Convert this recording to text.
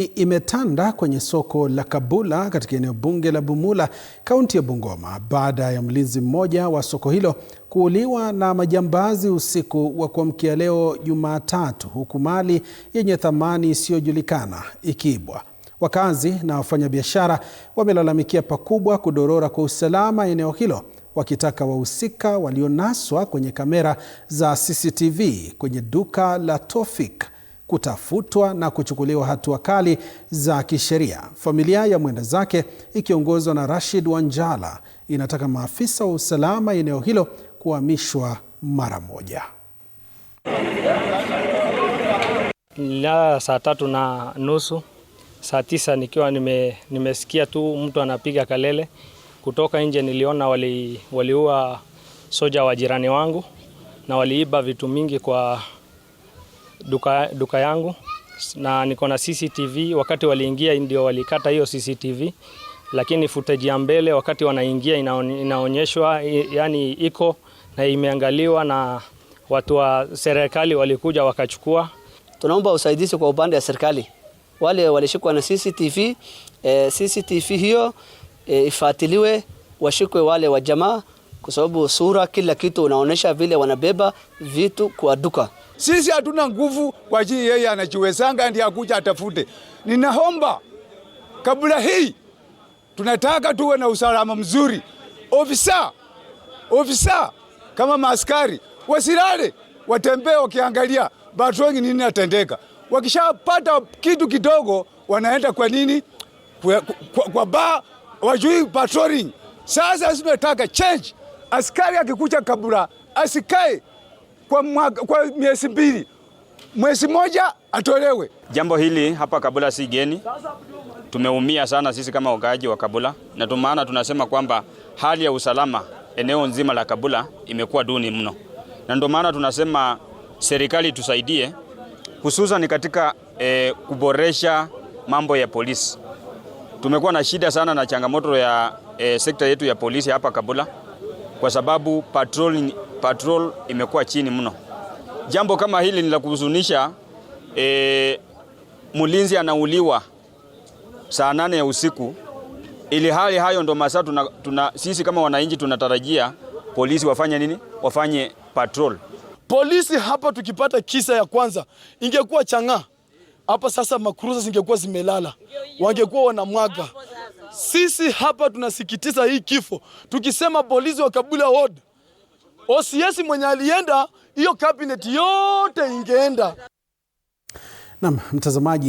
Imetanda kwenye soko la Kabula katika eneo bunge la Bumula, kaunti ya Bungoma, baada ya mlinzi mmoja wa soko hilo kuuliwa na majambazi usiku wa kuamkia leo Jumatatu, huku mali yenye thamani isiyojulikana ikiibwa. Wakazi na wafanyabiashara wamelalamikia pakubwa kudorora kwa usalama eneo hilo, wakitaka wahusika walionaswa kwenye kamera za CCTV kwenye duka la Tofik kutafutwa na kuchukuliwa hatua kali za kisheria. Familia ya mwenda zake ikiongozwa na Rashid Wanjala inataka maafisa wa usalama eneo hilo kuhamishwa mara moja. Saa 3:30, saa 9 nikiwa nimesikia tu mtu anapiga kelele. Kutoka nje niliona waliua soja wa jirani wangu na waliiba vitu mingi kwa duka yangu, na niko na CCTV. Wakati waliingia ndio walikata hiyo CCTV, lakini footage ya mbele wakati wanaingia inaonyeshwa, yani iko na imeangaliwa na watu wa serikali walikuja wakachukua. Tunaomba usaidizi kwa upande wa serikali. Wale walishikwa na CCTV, CCTV hiyo ifuatiliwe, washikwe wale wa jamaa, kwa sababu sura kila kitu unaonesha vile wanabeba vitu kwa duka. Sisi hatuna nguvu kwa ajili yeye anajiwezanga ndiye akuja atafute. Ninaomba kabla hii tunataka tuwe na usalama mzuri. Ofisa kama maaskari wasilale, watembee wakiangalia patrolling nini atendeka. Wakishapata kitu kidogo wanaenda kwa nini kwa bar, wajui patrolling. Sasa sisi tunataka change. Askari akikuja Kabula asikae kwa miezi 2, mwezi moja atolewe. Jambo hili hapa Kabula si geni. Tumeumia sana sisi kama wakaaji wa Kabula, na maana tunasema kwamba hali ya usalama eneo nzima la Kabula imekuwa duni mno. Na ndio maana tunasema serikali tusaidie, hususan katika kuboresha mambo ya polisi. Tumekuwa na shida sana na changamoto ya sekta yetu ya polisi hapa Kabula, kwa sababu patrol imekuwa chini mno. Jambo kama hili ni la kuhuzunisha. Mlinzi anauliwa saa 8 ya usiku, ili hali hayo ndo masaa sisi kama wananchi tunatarajia polisi wafanye nini? Wafanye patrol. Polisi hapa tukipata kisa ya kwanza ingekuwa changa. Hapa sasa makruza zingekuwa zimelala, wangekuwa wanamwaga. Sisi hapa tunasikitiza hii kifo. Tukisema polisi wa Kabula ward, OCS mwenye alienda, hiyo cabinet yote ingeenda. Naam, mtazamaji.